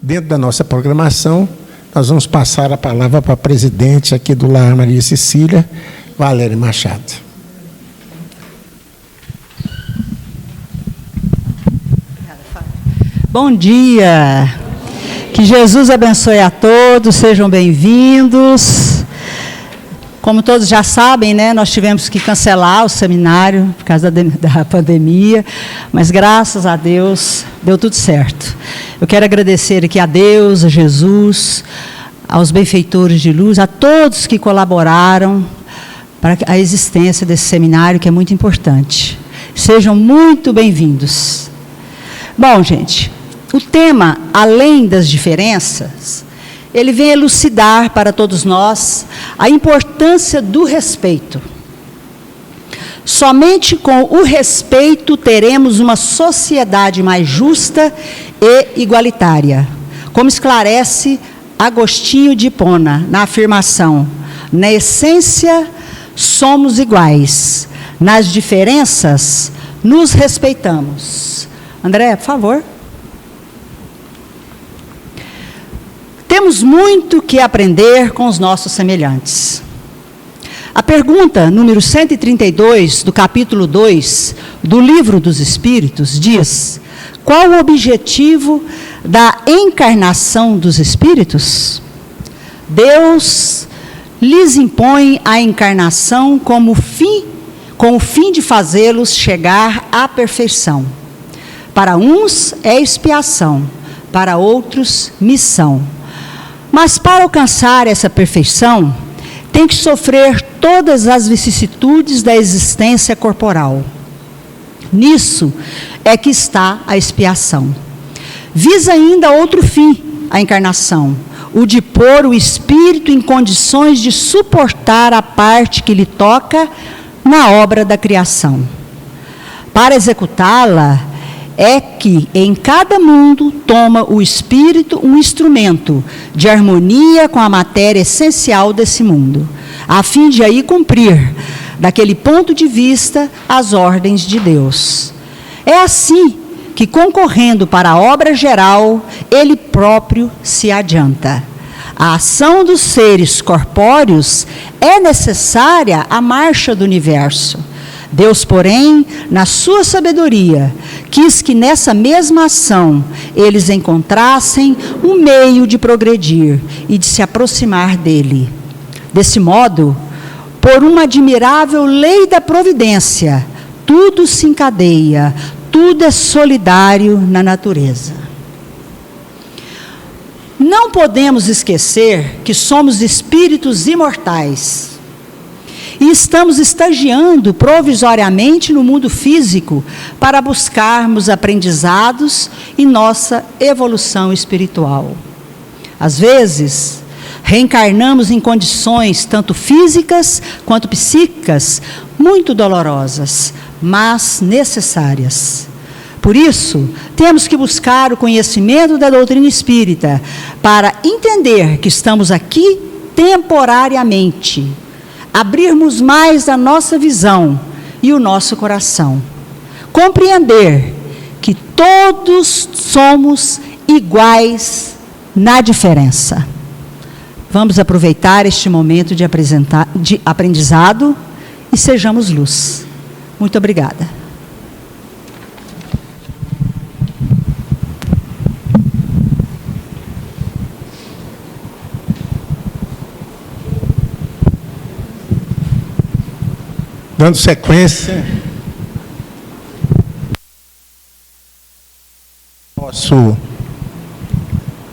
Dentro da nossa programação, nós vamos passar a palavra para a presidente aqui do Lar Maria Cecília, Valéria Machado. Bom dia, que Jesus abençoe a todos, sejam bem-vindos. Como todos já sabem, né, nós tivemos que cancelar o seminário por causa da pandemia, mas graças a Deus deu tudo certo. Eu quero agradecer aqui a Deus, a Jesus, aos benfeitores de luz, a todos que colaboraram para a existência desse seminário, que é muito importante. Sejam muito bem-vindos. Bom, gente, o tema, além das diferenças, ele vem elucidar para todos nós a importância do respeito. Somente com o respeito teremos uma sociedade mais justa e igualitária, como esclarece Agostinho de Hipona na afirmação: na essência somos iguais, nas diferenças nos respeitamos. André, por favor. Temos muito que aprender com os nossos semelhantes. A pergunta número 132 do capítulo 2 do Livro dos Espíritos diz: qual o objetivo da encarnação dos espíritos? Deus lhes impõe a encarnação com o fim de fazê-los chegar à perfeição. Para uns é expiação, para outros missão. Mas para alcançar essa perfeição, tem que sofrer todas as vicissitudes da existência corporal. Nisso é que está a expiação. Visa ainda outro fim, a encarnação, o de pôr o espírito em condições de suportar a parte que lhe toca na obra da criação. Para executá-la, é que em cada mundo toma o espírito um instrumento de harmonia com a matéria essencial desse mundo, a fim de aí cumprir, daquele ponto de vista, as ordens de Deus. É assim que, concorrendo para a obra geral, ele próprio se adianta. A ação dos seres corpóreos é necessária à marcha do universo. Deus, porém, na sua sabedoria, quis que nessa mesma ação eles encontrassem um meio de progredir e de se aproximar dele. Desse modo, por uma admirável lei da providência, tudo se encadeia, tudo é solidário na natureza. Não podemos esquecer que somos espíritos imortais. E estamos estagiando provisoriamente no mundo físico para buscarmos aprendizados e nossa evolução espiritual. Às vezes, reencarnamos em condições tanto físicas quanto psíquicas muito dolorosas, mas necessárias. Por isso, temos que buscar o conhecimento da doutrina espírita para entender que estamos aqui temporariamente, abrirmos mais a nossa visão e o nosso coração. Compreender que todos somos iguais na diferença. Vamos aproveitar este momento de aprendizado e sejamos luz. Muito obrigada. Dando sequência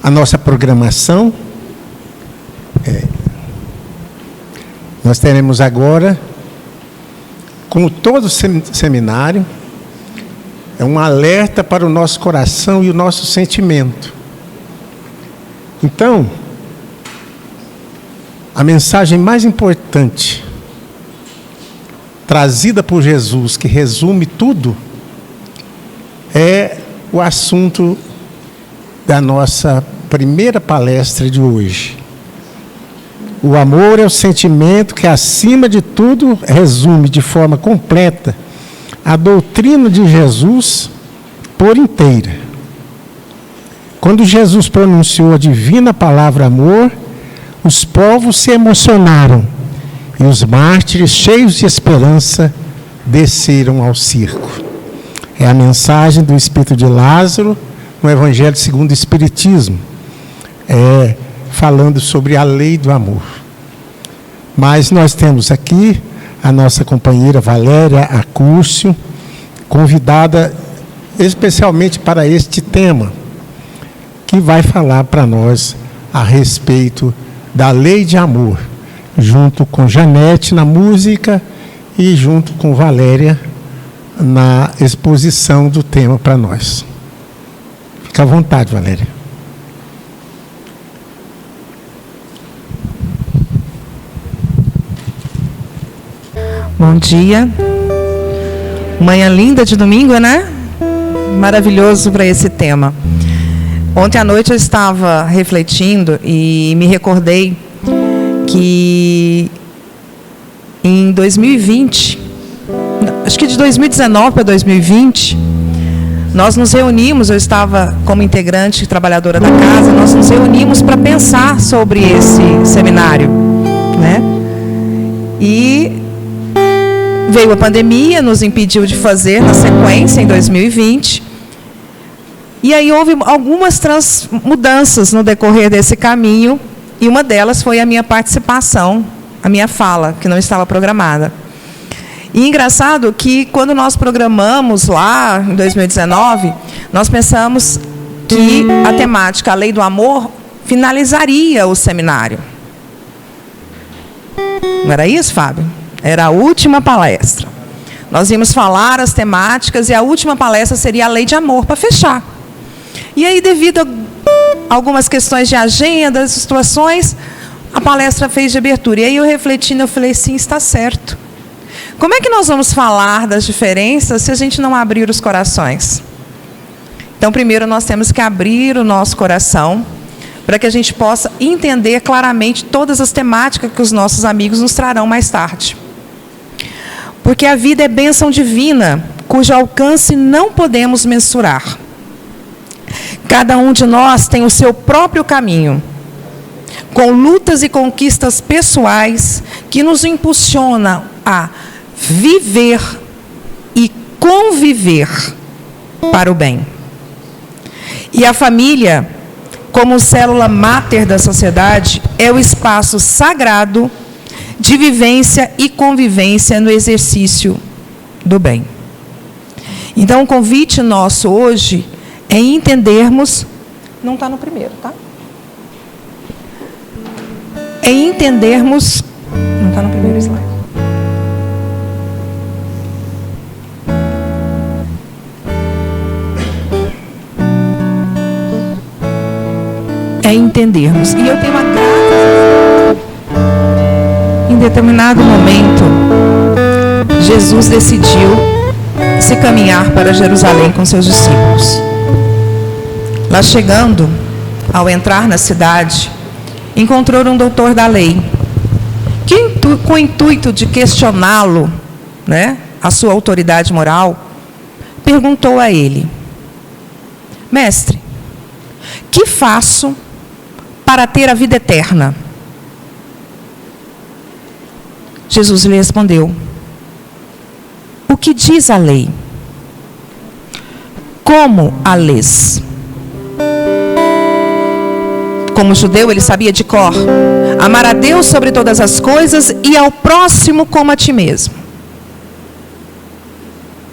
a nossa programação, nós teremos agora, como todo seminário, um alerta para o nosso coração e o nosso sentimento. Então, a mensagem mais importante trazida por Jesus, que resume tudo, é o assunto da nossa primeira palestra de hoje. O amor é o sentimento que, acima de tudo, resume de forma completa a doutrina de Jesus por inteira. Quando Jesus pronunciou a divina palavra amor, os povos se emocionaram e os mártires, cheios de esperança, desceram ao circo. É a mensagem do Espírito de Lázaro no Evangelho segundo o Espiritismo, falando sobre a lei do amor. Mas nós temos aqui a nossa companheira Valéria Acúcio, convidada especialmente para este tema, que vai falar para nós a respeito da lei de amor, junto com Janete na música e junto com Valéria na exposição do tema para nós. Fica à vontade, Valéria. Bom dia. Manhã linda de domingo, né? Maravilhoso para esse tema. Ontem à noite eu estava refletindo e me recordei que em 2020, acho que de 2019 para 2020, nós nos reunimos, eu estava como integrante, trabalhadora da casa, nós nos reunimos para pensar sobre esse seminário, né? E veio a pandemia, nos impediu de fazer na sequência em 2020. E aí houve algumas mudanças no decorrer desse caminho, e uma delas foi a minha participação, a minha fala, que não estava programada. E engraçado que quando nós programamos lá em 2019, nós pensamos que a temática, a lei do amor, finalizaria o seminário. Não era isso, Fábio? Era a última palestra. Nós íamos falar as temáticas e a última palestra seria a lei de amor, para fechar. E aí, devido a algumas questões de agenda, situações, a palestra fez de abertura. E aí, eu refletindo, eu falei, sim, está certo. Como é que nós vamos falar das diferenças se a gente não abrir os corações? Então, primeiro, nós temos que abrir o nosso coração para que a gente possa entender claramente todas as temáticas que os nossos amigos nos trarão mais tarde. Porque a vida é bênção divina, cujo alcance não podemos mensurar. Cada um de nós tem o seu próprio caminho, com lutas e conquistas pessoais que nos impulsionam a viver e conviver para o bem. E a família, como célula máter da sociedade, é o espaço sagrado de vivência e convivência no exercício do bem. Então, o convite nosso hoje é entendermos, não está no primeiro, tá? É entendermos, não está no primeiro slide. É entendermos. E eu tenho uma graça. Em determinado momento, Jesus decidiu se caminhar para Jerusalém com seus discípulos. Lá chegando, ao entrar na cidade, encontrou um doutor da lei, que com o intuito de questioná-lo, né, a sua autoridade moral, perguntou a ele: Mestre, que faço para ter a vida eterna? Jesus lhe respondeu: o que diz a lei? Como a lês? Como judeu, ele sabia de cor: amar a Deus sobre todas as coisas e ao próximo como a ti mesmo.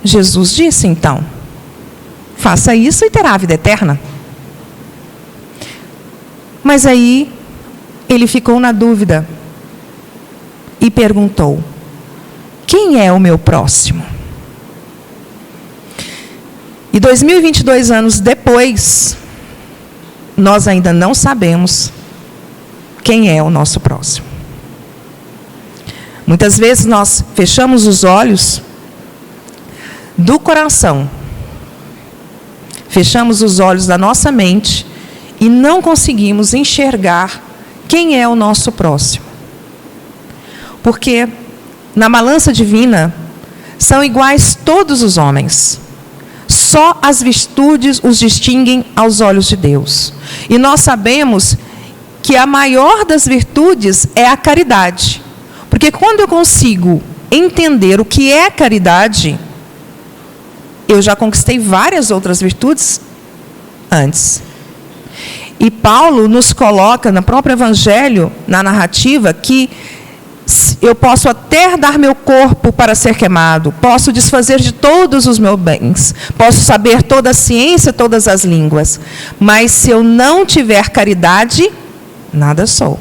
Jesus disse, então: faça isso e terá a vida eterna. Mas aí, ele ficou na dúvida e perguntou: quem é o meu próximo? E 2022 anos depois, nós ainda não sabemos quem é o nosso próximo. Muitas vezes nós fechamos os olhos do coração, fechamos os olhos da nossa mente e não conseguimos enxergar quem é o nosso próximo. Porque na balança divina são iguais todos os homens. só as virtudes os distinguem aos olhos de Deus. E nós sabemos que a maior das virtudes é a caridade. Porque quando eu consigo entender o que é caridade, eu já conquistei várias outras virtudes antes. E Paulo nos coloca no próprio Evangelho, na narrativa, que eu posso até dar meu corpo para ser queimado, posso desfazer de todos os meus bens, posso saber toda a ciência, todas as línguas, mas se eu não tiver caridade, nada sou.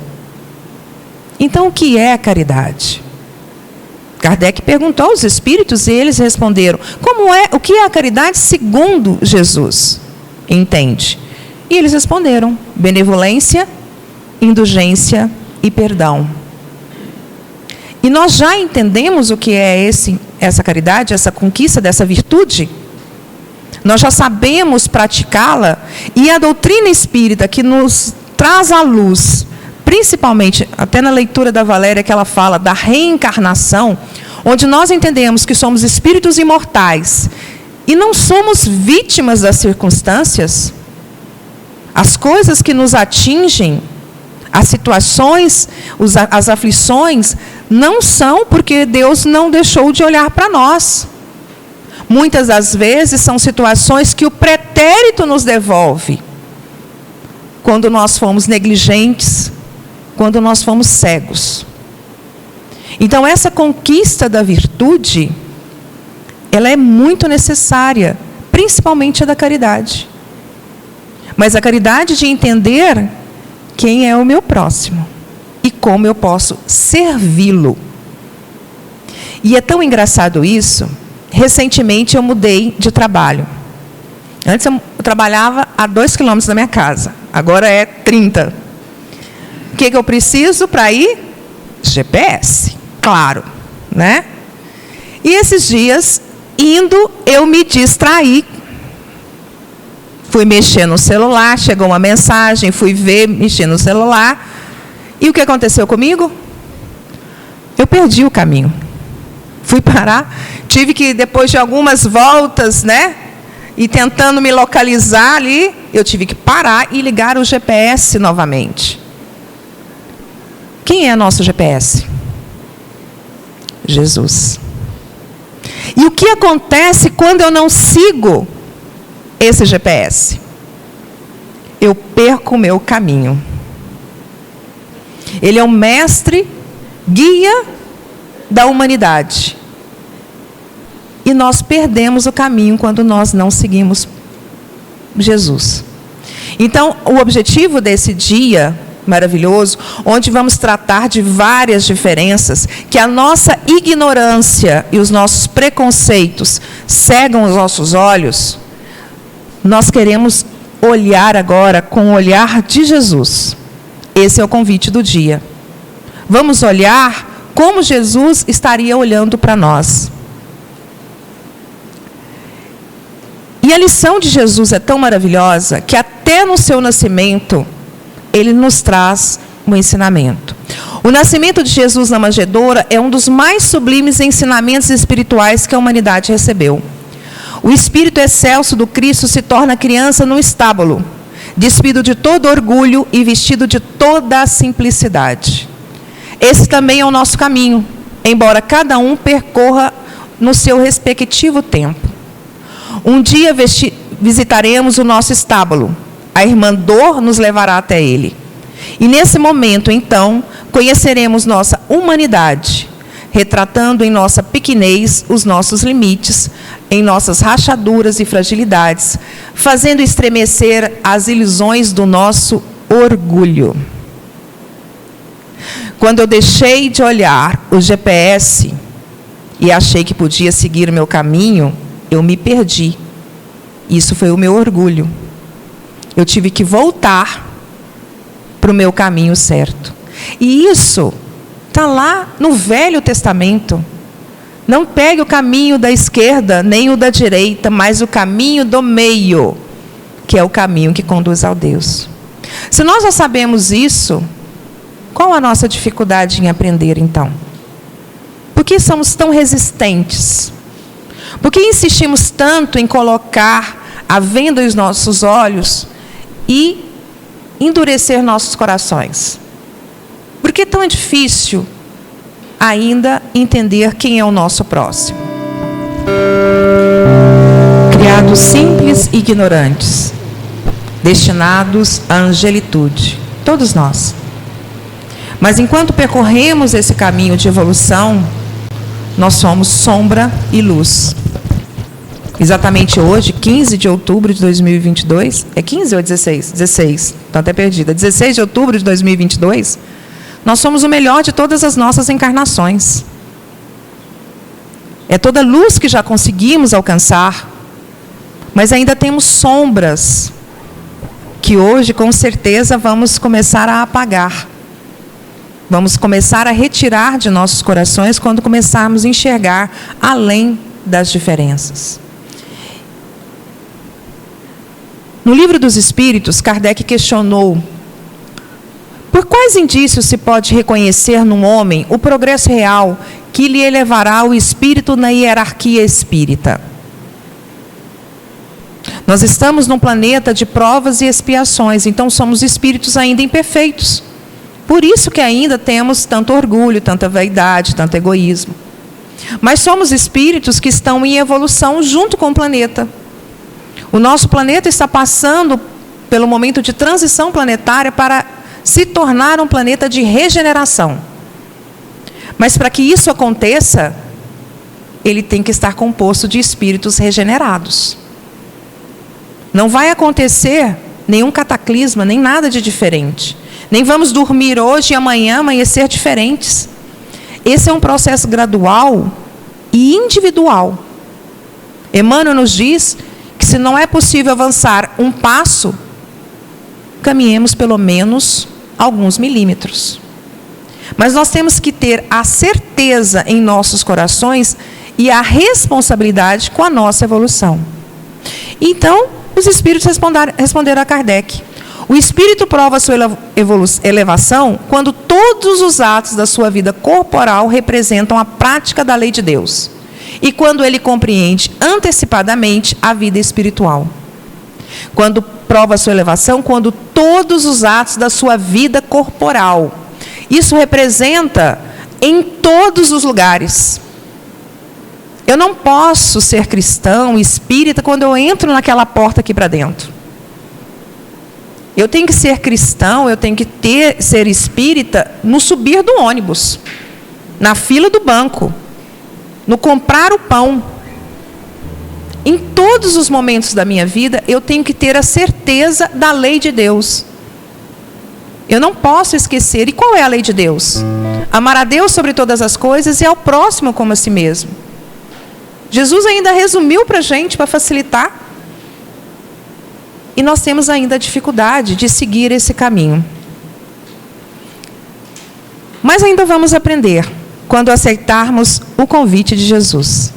Então, o que é caridade? Kardec perguntou aos espíritos e eles responderam: o que é a caridade segundo Jesus entende? E eles responderam: benevolência, indulgência e perdão. E nós já entendemos o que é essa caridade, essa conquista dessa virtude. Nós já sabemos praticá-la, e a doutrina espírita que nos traz à luz, principalmente, até na leitura da Valéria, que ela fala da reencarnação, onde nós entendemos que somos espíritos imortais e não somos vítimas das circunstâncias. As coisas que nos atingem, as situações, as aflições, não são porque Deus não deixou de olhar para nós. Muitas das vezes são situações que o pretérito nos devolve. Quando nós fomos negligentes, quando nós fomos cegos. Então, essa conquista da virtude, ela é muito necessária, principalmente a da caridade. Mas a caridade de entender quem é o meu próximo e como eu posso servi-lo. E é tão engraçado isso. Recentemente eu mudei de trabalho. Antes eu trabalhava a 2 quilômetros da minha casa. Agora é 30. O que eu preciso para ir? GPS, claro, né? E esses dias, indo, eu me distraí. Fui mexer no celular, chegou uma mensagem, fui ver, mexer no celular. E o que aconteceu comigo? Eu perdi o caminho. Fui parar, tive que, depois de algumas voltas, né? E tentando me localizar ali, eu tive que parar e ligar o GPS novamente. Quem é nosso GPS? Jesus. E o que acontece quando eu não sigo esse GPS? Eu perco o meu caminho. Ele é o mestre, guia da humanidade. E nós perdemos o caminho quando nós não seguimos Jesus. Então, o objetivo desse dia maravilhoso, onde vamos tratar de várias diferenças, que a nossa ignorância e os nossos preconceitos cegam os nossos olhos, nós queremos olhar agora com o olhar de Jesus. Esse é o convite do dia. Vamos olhar como Jesus estaria olhando para nós. E a lição de Jesus é tão maravilhosa que até no seu nascimento, ele nos traz um ensinamento. O nascimento de Jesus na manjedoura é um dos mais sublimes ensinamentos espirituais que a humanidade recebeu. O espírito excelso do Cristo se torna criança no estábulo, despido de todo orgulho e vestido de toda a simplicidade. Esse também é o nosso caminho, embora cada um percorra no seu respectivo tempo. Um dia visitaremos o nosso estábulo. A irmã Dor nos levará até ele. E nesse momento, então, conheceremos nossa humanidade, retratando em nossa pequenez os nossos limites, em nossas rachaduras e fragilidades, fazendo estremecer as ilusões do nosso orgulho. Quando eu deixei de olhar o GPS e achei que podia seguir o meu caminho, eu me perdi. Isso foi o meu orgulho. Eu tive que voltar para o meu caminho certo. E isso está lá no Velho Testamento. Não pegue o caminho da esquerda, nem o da direita, mas o caminho do meio, que é o caminho que conduz ao Deus. Se nós já sabemos isso, qual a nossa dificuldade em aprender, então? Por que somos tão resistentes? Por que insistimos tanto em colocar a venda nos nossos olhos e endurecer nossos corações? Por que é tão difícil ainda entender quem é o nosso próximo? Criados simples e ignorantes, destinados à angelitude, todos nós. Mas enquanto percorremos esse caminho de evolução, nós somos sombra e luz. Exatamente hoje, 15 de outubro de 2022, é 15 ou 16? 16, estou até perdida. 16 de outubro de 2022, nós somos o melhor de todas as nossas encarnações. É toda luz que já conseguimos alcançar, mas ainda temos sombras que hoje, com certeza, vamos começar a apagar. Vamos começar a retirar de nossos corações quando começarmos a enxergar além das diferenças. No Livro dos Espíritos, Kardec questionou: por quais indícios se pode reconhecer num homem o progresso real que lhe elevará o espírito na hierarquia espírita? Nós estamos num planeta de provas e expiações, então somos espíritos ainda imperfeitos. Por isso que ainda temos tanto orgulho, tanta vaidade, tanto egoísmo. Mas somos espíritos que estão em evolução junto com o planeta. O nosso planeta está passando pelo momento de transição planetária para se tornar um planeta de regeneração. Mas para que isso aconteça, ele tem que estar composto de espíritos regenerados. Não vai acontecer nenhum cataclisma, nem nada de diferente. Nem vamos dormir hoje e amanhã amanhecer diferentes. Esse é um processo gradual e individual. Emmanuel nos diz que se não é possível avançar um passo, caminhemos pelo menos alguns milímetros. Mas nós temos que ter a certeza em nossos corações e a responsabilidade com a nossa evolução. Então, os espíritos responderam a Kardec: o espírito prova a sua elevação quando todos os atos da sua vida corporal representam a prática da lei de Deus, e quando ele compreende antecipadamente a vida espiritual. Quando prova a sua elevação, quando todos os atos da sua vida corporal. Isso representa em todos os lugares. Eu não posso ser cristão, espírita, quando eu entro naquela porta aqui para dentro. Eu tenho que ser cristão, eu tenho que ser espírita no subir do ônibus, na fila do banco, no comprar o pão. Em todos os momentos da minha vida, eu tenho que ter a certeza da lei de Deus. Eu não posso esquecer. E qual é a lei de Deus? Amar a Deus sobre todas as coisas e ao próximo como a si mesmo. Jesus ainda resumiu para a gente, para facilitar. E nós temos ainda a dificuldade de seguir esse caminho. Mas ainda vamos aprender quando aceitarmos o convite de Jesus.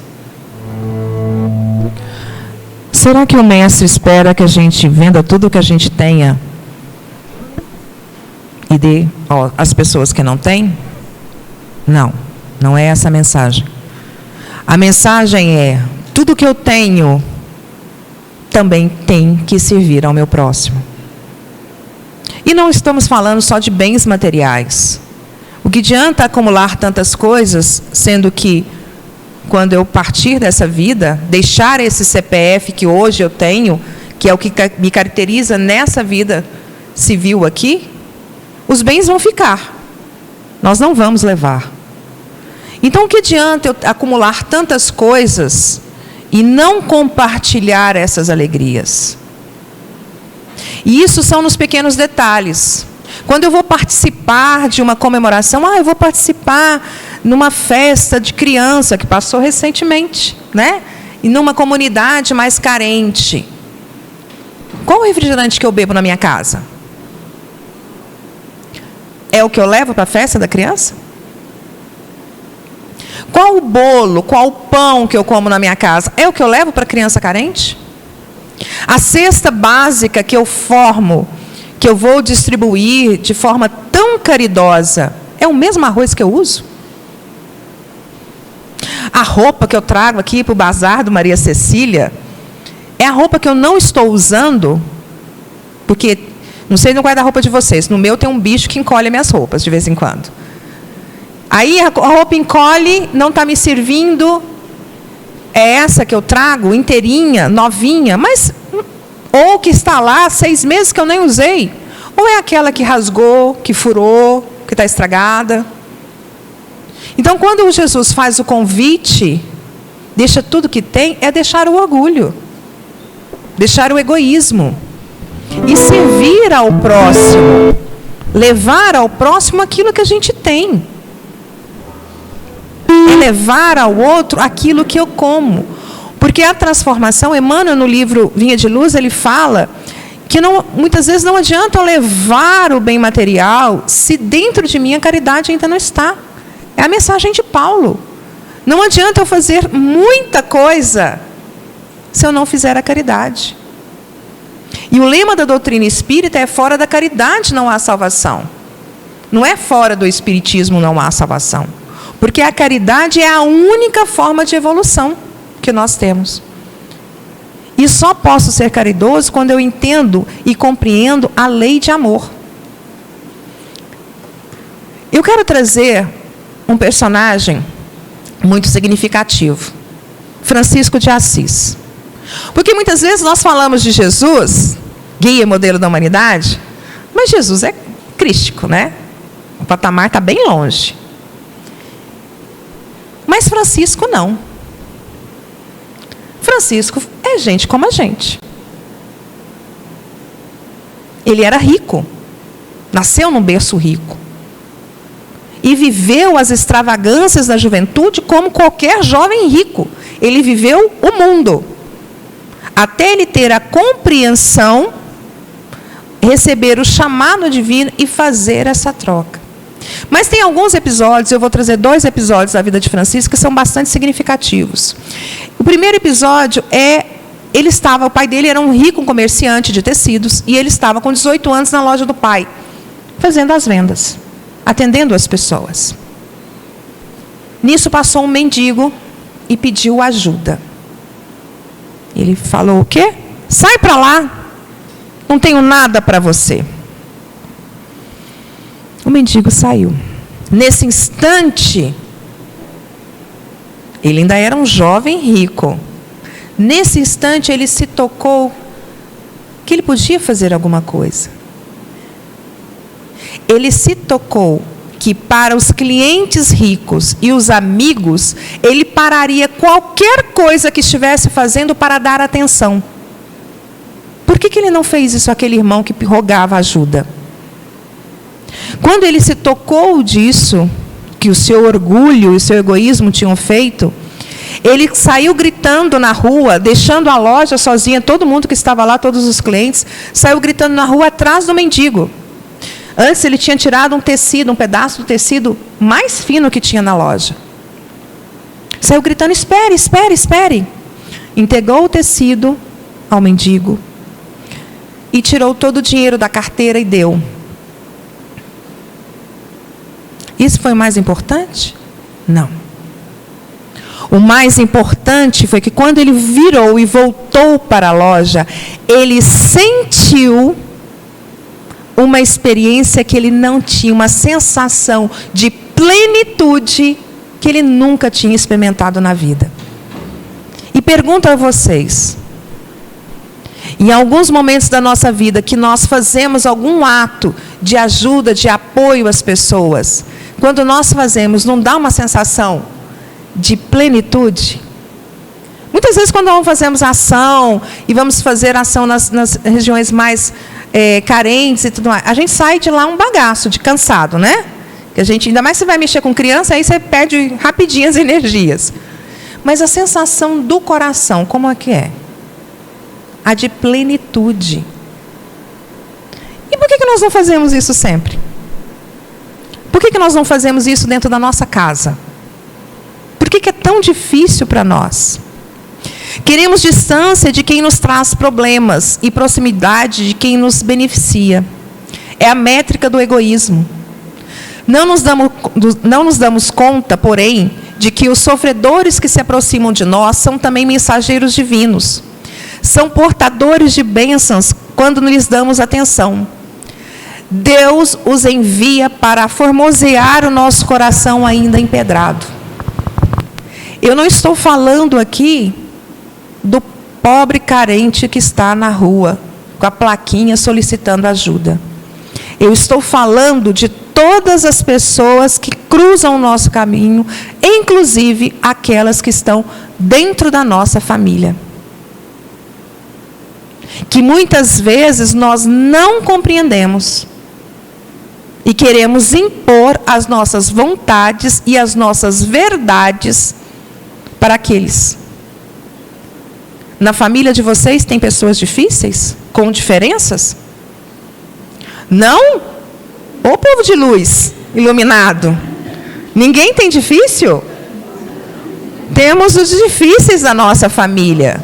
Será que o Mestre espera que a gente venda tudo o que a gente tenha e dê às pessoas que não têm? Não, não é essa a mensagem. A mensagem é: tudo que eu tenho também tem que servir ao meu próximo. E não estamos falando só de bens materiais. O que adianta acumular tantas coisas, sendo que, quando eu partir dessa vida, deixar esse CPF que hoje eu tenho, que é o que me caracteriza nessa vida civil aqui, os bens vão ficar. Nós não vamos levar. Então, o que adianta eu acumular tantas coisas e não compartilhar essas alegrias? E isso são nos pequenos detalhes. Quando eu vou participar de uma comemoração, eu vou participar numa festa de criança que passou recentemente, né? E numa comunidade mais carente. Qual o refrigerante que eu bebo na minha casa? É o que eu levo para a festa da criança? Qual o bolo, qual o pão que eu como na minha casa? É o que eu levo para a criança carente? A cesta básica que eu formo, que eu vou distribuir de forma tão caridosa, é o mesmo arroz que eu uso? A roupa que eu trago aqui para o bazar do Maria Cecília é a roupa que eu não estou usando, porque, não sei no guarda-roupa de vocês, no meu tem um bicho que encolhe as minhas roupas de vez em quando. Aí a roupa encolhe, não está me servindo, é essa que eu trago, inteirinha, novinha, mas ou que está lá há 6 meses que eu nem usei, ou é aquela que rasgou, que furou, que está estragada. Então, quando Jesus faz o convite, deixa tudo que tem, é deixar o orgulho, deixar o egoísmo e servir ao próximo, levar ao próximo aquilo que a gente tem, e levar ao outro aquilo que eu como. Porque a transformação, Emmanuel, no livro Vinha de Luz, ele fala que muitas vezes não adianta eu levar o bem material se dentro de mim a caridade ainda não está. É a mensagem de Paulo. Não adianta eu fazer muita coisa se eu não fizer a caridade. E o lema da doutrina espírita é: fora da caridade não há salvação. Não é fora do espiritismo não há salvação. Porque a caridade é a única forma de evolução que nós temos. E só posso ser caridoso quando eu entendo e compreendo a lei de amor. Eu quero trazer um personagem muito significativo, Francisco de Assis. Porque muitas vezes nós falamos de Jesus, guia e modelo da humanidade, mas Jesus é crístico, né? O patamar está bem longe. Mas Francisco não. Francisco é gente como a gente. Ele era rico, nasceu num berço rico. E viveu as extravagâncias da juventude como qualquer jovem rico. Ele viveu o mundo. Até ele ter a compreensão, receber o chamado divino e fazer essa troca. Mas tem alguns episódios, eu vou trazer 2 episódios da vida de Francisco que são bastante significativos. O primeiro episódio é, o pai dele era um rico comerciante de tecidos, e ele estava com 18 anos na loja do pai, fazendo as vendas, atendendo as pessoas. Nisso passou um mendigo e pediu ajuda. Ele falou: o quê? Sai para lá, não tenho nada para você. O mendigo saiu. Nesse instante, ele ainda era um jovem rico. Nesse instante, ele se tocou que ele podia fazer alguma coisa. Ele se tocou que para os clientes ricos e os amigos, ele pararia qualquer coisa que estivesse fazendo para dar atenção. Por que ele não fez isso àquele irmão que rogava ajuda? Quando ele se tocou disso, que o seu orgulho e o seu egoísmo tinham feito, ele saiu gritando na rua, deixando a loja sozinha, todo mundo que estava lá, todos os clientes, saiu gritando na rua atrás do mendigo. Antes ele tinha tirado um tecido, um pedaço do tecido mais fino que tinha na loja. Saiu gritando: espere, espere, espere. Entregou o tecido ao mendigo e tirou todo o dinheiro da carteira e deu. Isso foi o mais importante? Não. O mais importante foi que quando ele virou e voltou para a loja, ele sentiu uma experiência que ele não tinha, uma sensação de plenitude que ele nunca tinha experimentado na vida. E pergunto a vocês, em alguns momentos da nossa vida que nós fazemos algum ato de ajuda, de apoio às pessoas, quando nós fazemos, não dá uma sensação de plenitude? Muitas vezes quando nós fazemos ação, e vamos fazer ação nas regiões mais carentes e tudo mais, a gente sai de lá um bagaço, de cansado, né? Que a gente, ainda mais se vai mexer com criança, aí você perde rapidinho as energias. Mas a sensação do coração, como é que é? A de plenitude. E por que nós não fazemos isso sempre? Por que nós não fazemos isso dentro da nossa casa? Por que é tão difícil para nós? Queremos distância de quem nos traz problemas e proximidade de quem nos beneficia. É a métrica do egoísmo. Não nos damos conta, porém, de que os sofredores que se aproximam de nós são também mensageiros divinos. São portadores de bênçãos quando lhes damos atenção. Deus os envia para formosear o nosso coração ainda empedrado. Eu não estou falando aqui do pobre carente que está na rua, com a plaquinha solicitando ajuda. Eu estou falando de todas as pessoas que cruzam o nosso caminho, inclusive aquelas que estão dentro da nossa família. Que muitas vezes nós não compreendemos e queremos impor as nossas vontades e as nossas verdades para aqueles. Na família de vocês tem pessoas difíceis? Com diferenças? Não? Ô povo de luz, iluminado. Ninguém tem difícil? Temos os difíceis da nossa família.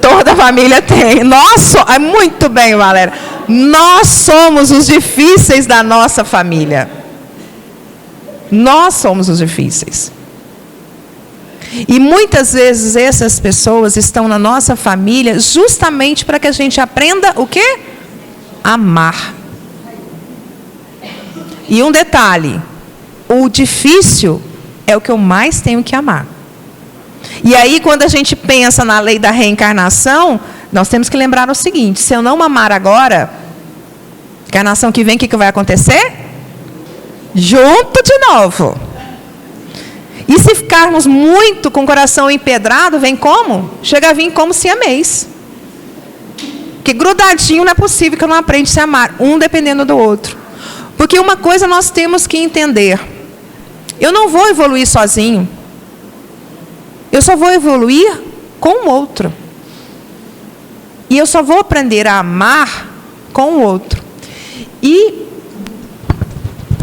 Toda família tem. Muito bem, Valéria. Nós somos os difíceis da nossa família. Nós somos os difíceis. E muitas vezes essas pessoas estão na nossa família justamente para que a gente aprenda o quê? Amar. E um detalhe, o difícil é o que eu mais tenho que amar. E aí, quando a gente pensa na lei da reencarnação, nós temos que lembrar o seguinte: se eu não amar agora, encarnação que vem, o que vai acontecer? Junto de novo. E se ficarmos muito com o coração empedrado, vem como? Chega a vir como siamês. Porque grudadinho não é possível que eu não aprenda a se amar, um dependendo do outro. Porque uma coisa nós temos que entender: eu não vou evoluir sozinho. Eu só vou evoluir com o outro. E eu só vou aprender a amar com o outro. E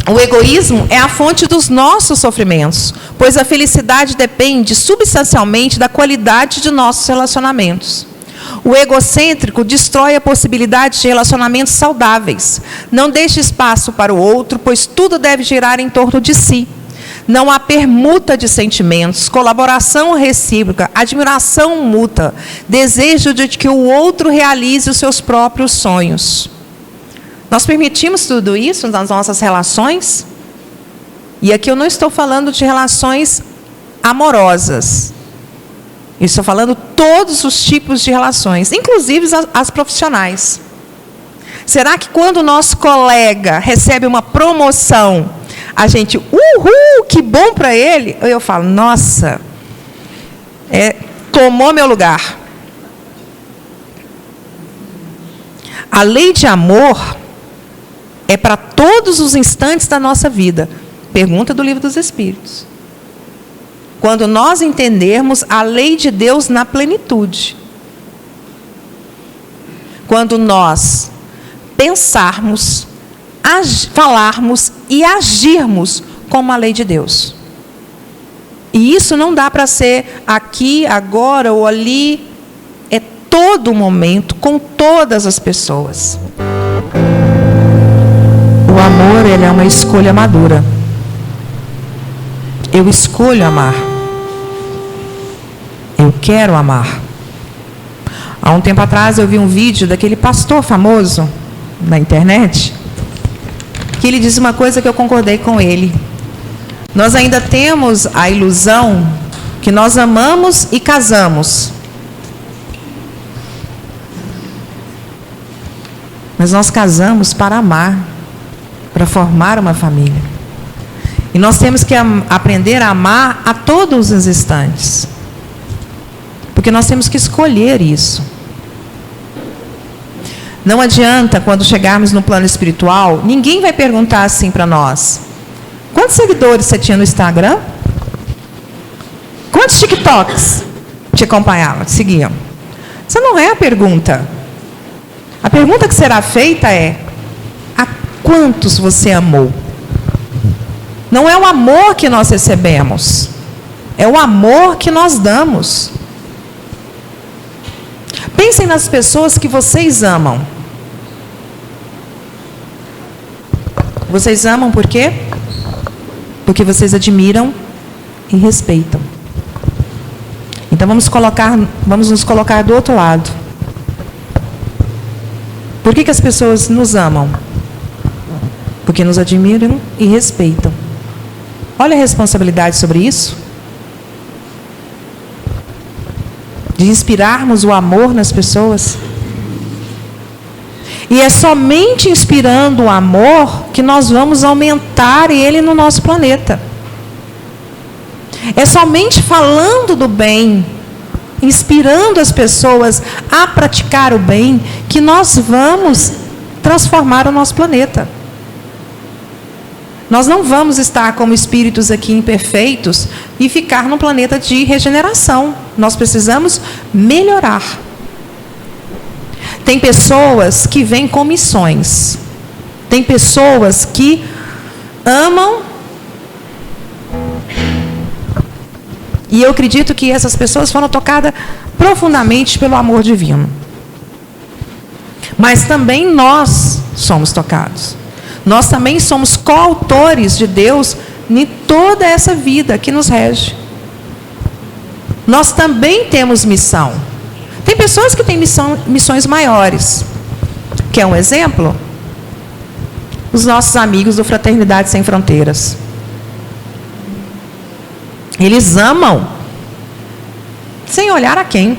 o egoísmo é a fonte dos nossos sofrimentos, pois a felicidade depende substancialmente da qualidade de nossos relacionamentos. O egocêntrico destrói a possibilidade de relacionamentos saudáveis. Não deixa espaço para o outro, pois tudo deve girar em torno de si. Não há permuta de sentimentos, colaboração recíproca, admiração mútua, desejo de que o outro realize os seus próprios sonhos. Nós permitimos tudo isso nas nossas relações? E aqui eu não estou falando de relações amorosas. Eu estou falando todos os tipos de relações, inclusive as profissionais. Será que quando o nosso colega recebe uma promoção, a gente, uhul, que bom para ele? Eu falo, nossa, tomou meu lugar. A lei de amor é para todos os instantes da nossa vida. Pergunta do Livro dos Espíritos. Quando nós entendermos a lei de Deus na plenitude. Quando nós pensarmos, falarmos e agirmos como a lei de Deus. E isso não dá para ser aqui, agora ou ali. É todo momento, com todas as pessoas. O amor, ele é uma escolha madura. Eu escolho amar. Eu quero amar. Há um tempo atrás eu vi um vídeo daquele pastor famoso na internet, que ele disse uma coisa que eu concordei com ele. Nós ainda temos a ilusão que nós amamos e casamos. Mas nós casamos para amar, para formar uma família. E nós temos que aprender a amar a todos os instantes. Porque nós temos que escolher isso. Não adianta, quando chegarmos no plano espiritual, ninguém vai perguntar assim para nós: quantos seguidores você tinha no Instagram? Quantos TikToks te acompanhavam, te seguiam? Essa não é a pergunta. A pergunta que será feita é: a quantos você amou? Não é o amor que nós recebemos, é o amor que nós damos. Pensem nas pessoas que vocês amam. Vocês amam por quê? Porque vocês admiram e respeitam. Então vamos nos colocar do outro lado. Por que as pessoas nos amam? Porque nos admiram e respeitam. Olha a responsabilidade sobre isso. De inspirarmos o amor nas pessoas. E é somente inspirando o amor que nós vamos aumentar ele no nosso planeta. É somente falando do bem, inspirando as pessoas a praticar o bem, que nós vamos transformar o nosso planeta. Nós não vamos estar como espíritos aqui imperfeitos e ficar num planeta de regeneração. Nós precisamos melhorar. Tem pessoas que vêm com missões. Tem pessoas que amam. E eu acredito que essas pessoas foram tocadas profundamente pelo amor divino. Mas também nós somos tocados. Nós também somos coautores de Deus em toda essa vida que nos rege. Nós também temos missão. Tem pessoas que têm missões maiores. Quer um exemplo? Os nossos amigos do Fraternidade Sem Fronteiras. Eles amam, sem olhar a quem.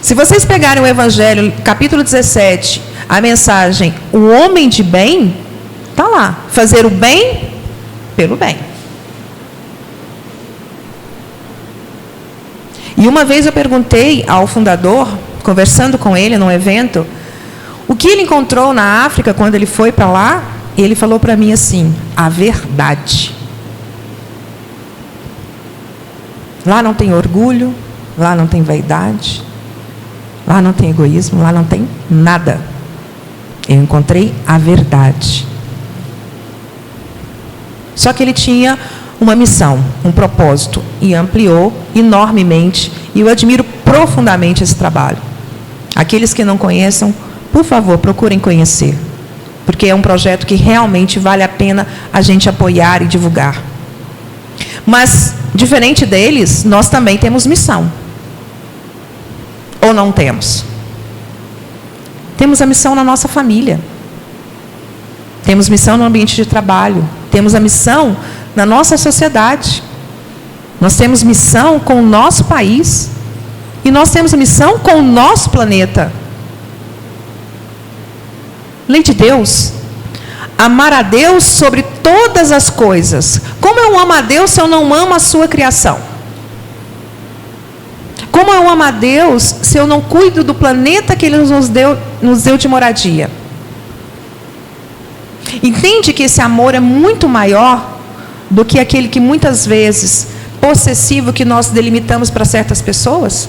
Se vocês pegarem o Evangelho, capítulo 17, a mensagem, o homem de bem, está lá. Fazer o bem pelo bem. E uma vez eu perguntei ao fundador, conversando com ele num evento, o que ele encontrou na África quando ele foi para lá, e ele falou para mim assim, a verdade. Lá não tem orgulho, lá não tem vaidade, lá não tem egoísmo, lá não tem nada. Eu encontrei a verdade. Só que ele tinha uma missão, um propósito, e ampliou enormemente, e eu admiro profundamente esse trabalho. Aqueles que não conheçam, por favor, procurem conhecer, porque é um projeto que realmente vale a pena a gente apoiar e divulgar. Mas, diferente deles, nós também temos missão. Ou não temos? Temos a missão na nossa família. Temos missão no ambiente de trabalho. Temos a missão na nossa sociedade. Nós temos missão com o nosso país. E nós temos missão com o nosso planeta. Lei de Deus. Amar a Deus sobre todas as coisas. Como eu amo a Deus se eu não amo a sua criação? Como eu amo a Deus se eu não cuido do planeta que Ele nos deu de moradia? Entende que esse amor é muito maior do que aquele que muitas vezes, possessivo, que nós delimitamos para certas pessoas?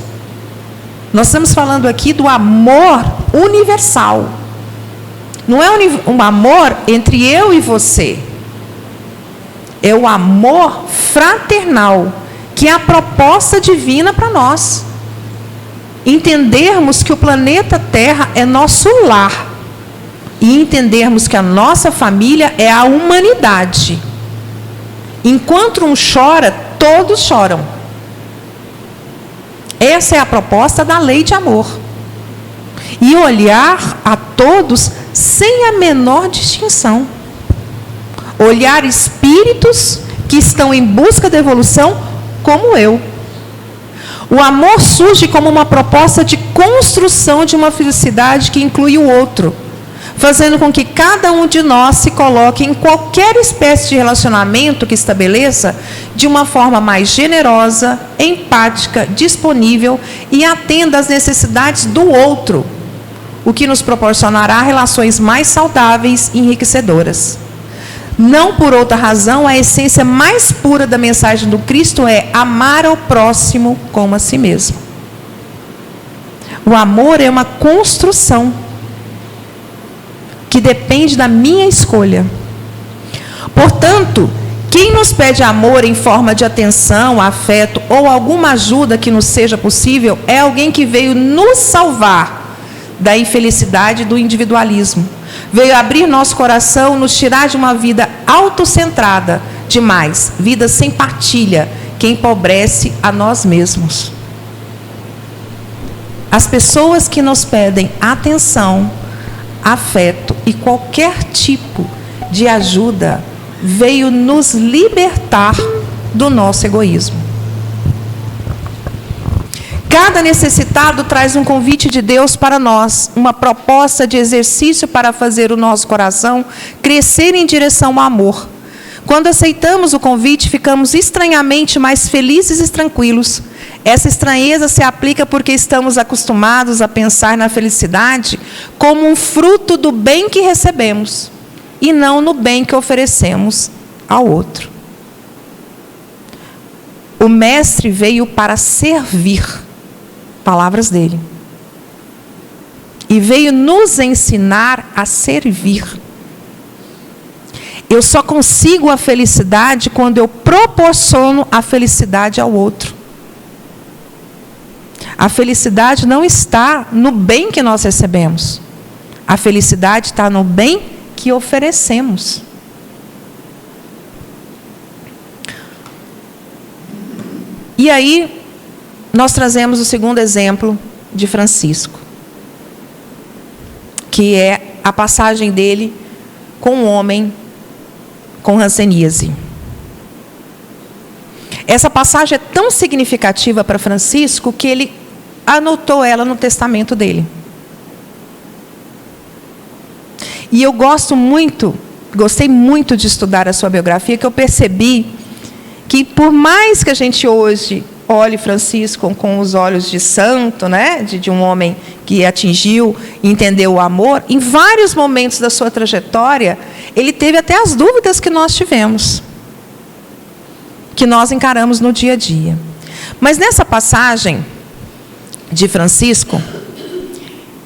Nós estamos falando aqui do amor universal. Não é um amor entre eu e você. É o amor fraternal, que é a proposta divina para nós. Entendermos que o planeta Terra é nosso lar. E entendermos que a nossa família é a humanidade. Enquanto um chora, todos choram. Essa é a proposta da lei de amor. E olhar a todos sem a menor distinção. Olhar espíritos que estão em busca da evolução como eu. O amor surge como uma proposta de construção de uma felicidade que inclui o outro, fazendo com que cada um de nós se coloque em qualquer espécie de relacionamento que estabeleça de uma forma mais generosa, empática, disponível e atenda às necessidades do outro, o que nos proporcionará relações mais saudáveis e enriquecedoras. Não por outra razão, a essência mais pura da mensagem do Cristo é amar ao próximo como a si mesmo. O amor é uma construção que depende da minha escolha. Portanto, quem nos pede amor em forma de atenção, afeto ou alguma ajuda que nos seja possível é alguém que veio nos salvar da infelicidade e do individualismo. Veio abrir nosso coração, nos tirar de uma vida autocentrada, demais, vida sem partilha, que empobrece a nós mesmos. As pessoas que nos pedem atenção, afeto e qualquer tipo de ajuda, veio nos libertar do nosso egoísmo. Cada necessitado traz um convite de Deus para nós, uma proposta de exercício para fazer o nosso coração crescer em direção ao amor. Quando aceitamos o convite, ficamos estranhamente mais felizes e tranquilos. Essa estranheza se aplica porque estamos acostumados a pensar na felicidade como um fruto do bem que recebemos, e não no bem que oferecemos ao outro. O Mestre veio para servir, palavras dele, e veio nos ensinar a servir. Eu só consigo a felicidade quando eu proporciono a felicidade ao outro. A felicidade não está no bem que nós recebemos. A felicidade está no bem que oferecemos. E aí, nós trazemos o segundo exemplo de Francisco, que é a passagem dele com um homem com hanseníase. Essa passagem é tão significativa para Francisco que ele anotou ela no testamento dele. E eu gostei muito de estudar a sua biografia, que eu percebi que, por mais que a gente hoje olhe Francisco com os olhos de santo, né, de um homem que atingiu e entendeu o amor, em vários momentos da sua trajetória, ele teve até as dúvidas que nós tivemos, que nós encaramos no dia a dia. Mas nessa passagem de Francisco,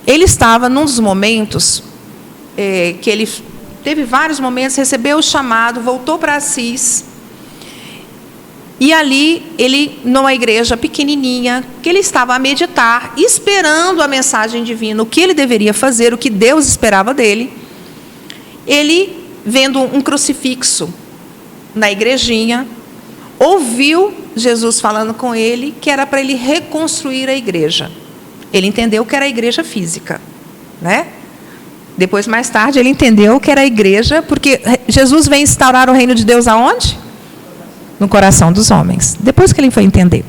ele estava num dos momentos que ele teve vários momentos, recebeu o chamado, voltou para Assis. E ali, ele, numa igreja pequenininha, que ele estava a meditar, esperando a mensagem divina, o que ele deveria fazer, o que Deus esperava dele. Ele, vendo um crucifixo na igrejinha, ouviu Jesus falando com ele, que era para ele reconstruir a igreja. Ele entendeu que era a igreja física, né? Depois, mais tarde, ele entendeu que era a igreja, porque Jesus vem instaurar o reino de Deus aonde? No coração dos homens. Depois que ele foi entender.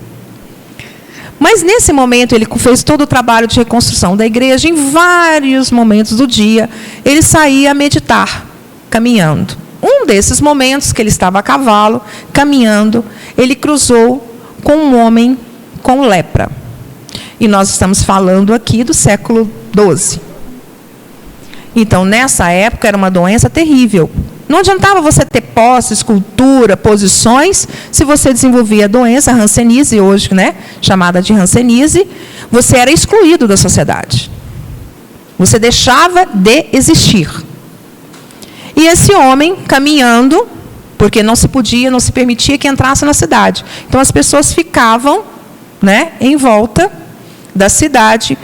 Mas nesse momento ele fez todo o trabalho de reconstrução da igreja. Em vários momentos do dia ele saía a meditar, caminhando. Um desses momentos que ele estava a cavalo, caminhando, ele cruzou com um homem com lepra. E nós estamos falando aqui do século XII. Então, nessa época era uma doença terrível. Não adiantava você ter posse, escultura, posições, se você desenvolvia a doença, a hanseníase, hoje, né, chamada de hanseníase, você era excluído da sociedade. Você deixava de existir. E esse homem, caminhando, porque não se permitia que entrasse na cidade. Então, as pessoas ficavam, né, em volta da cidade,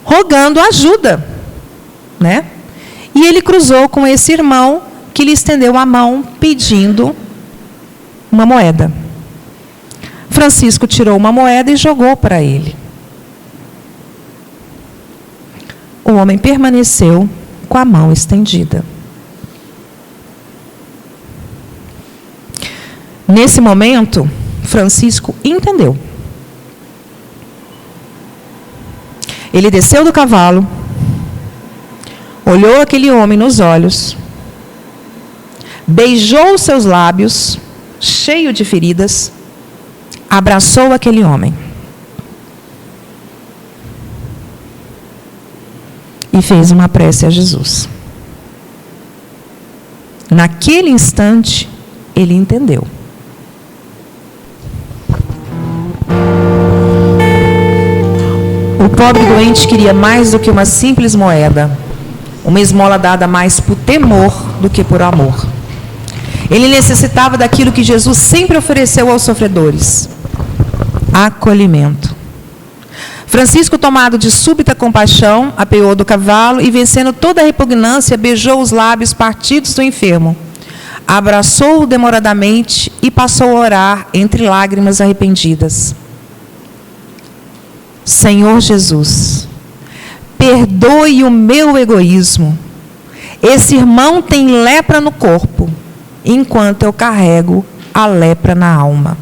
rogando ajuda, né? E ele cruzou com esse irmão, que lhe estendeu a mão pedindo uma moeda. Francisco tirou uma moeda e jogou para ele. O homem permaneceu com a mão estendida. Nesse momento, Francisco entendeu. Ele desceu do cavalo, olhou aquele homem nos olhos, beijou os seus lábios, cheio de feridas, abraçou aquele homem e fez uma prece a Jesus. Naquele instante, ele entendeu. O pobre doente queria mais do que uma simples moeda, uma esmola dada mais por temor do que por amor. Ele necessitava daquilo que Jesus sempre ofereceu aos sofredores: acolhimento. Francisco, tomado de súbita compaixão, apeou do cavalo e, vencendo toda a repugnância, beijou os lábios partidos do enfermo. abraçou-o demoradamente e passou a orar entre lágrimas arrependidas. Senhor Jesus, perdoe o meu egoísmo. Esse irmão tem lepra no corpo, enquanto eu carrego a lepra na alma.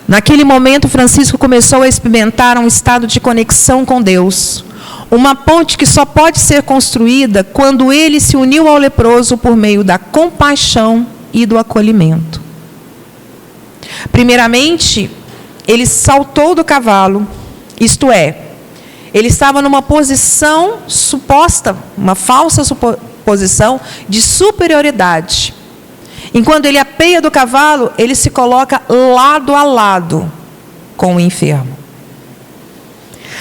Naquele momento, Francisco começou a experimentar um estado de conexão com Deus. Uma ponte que só pode ser construída quando ele se uniu ao leproso por meio da compaixão e do acolhimento. Primeiramente, ele saltou do cavalo, isto é, ele estava numa posição suposta, uma falsa posição de superioridade. Enquanto ele apeia do cavalo, ele se coloca lado a lado com o enfermo.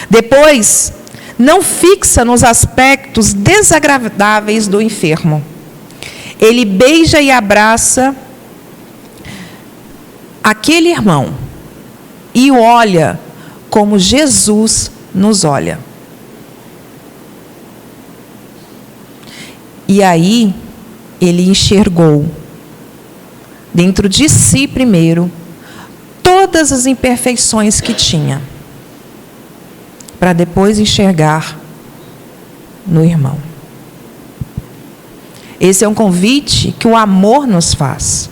Depois, não fixa nos aspectos desagradáveis do enfermo. Ele beija e abraça aquele irmão e o olha como Jesus nos olha. E aí, ele enxergou dentro de si primeiro todas as imperfeições que tinha, para depois enxergar no irmão. Esse é um convite que o amor nos faz.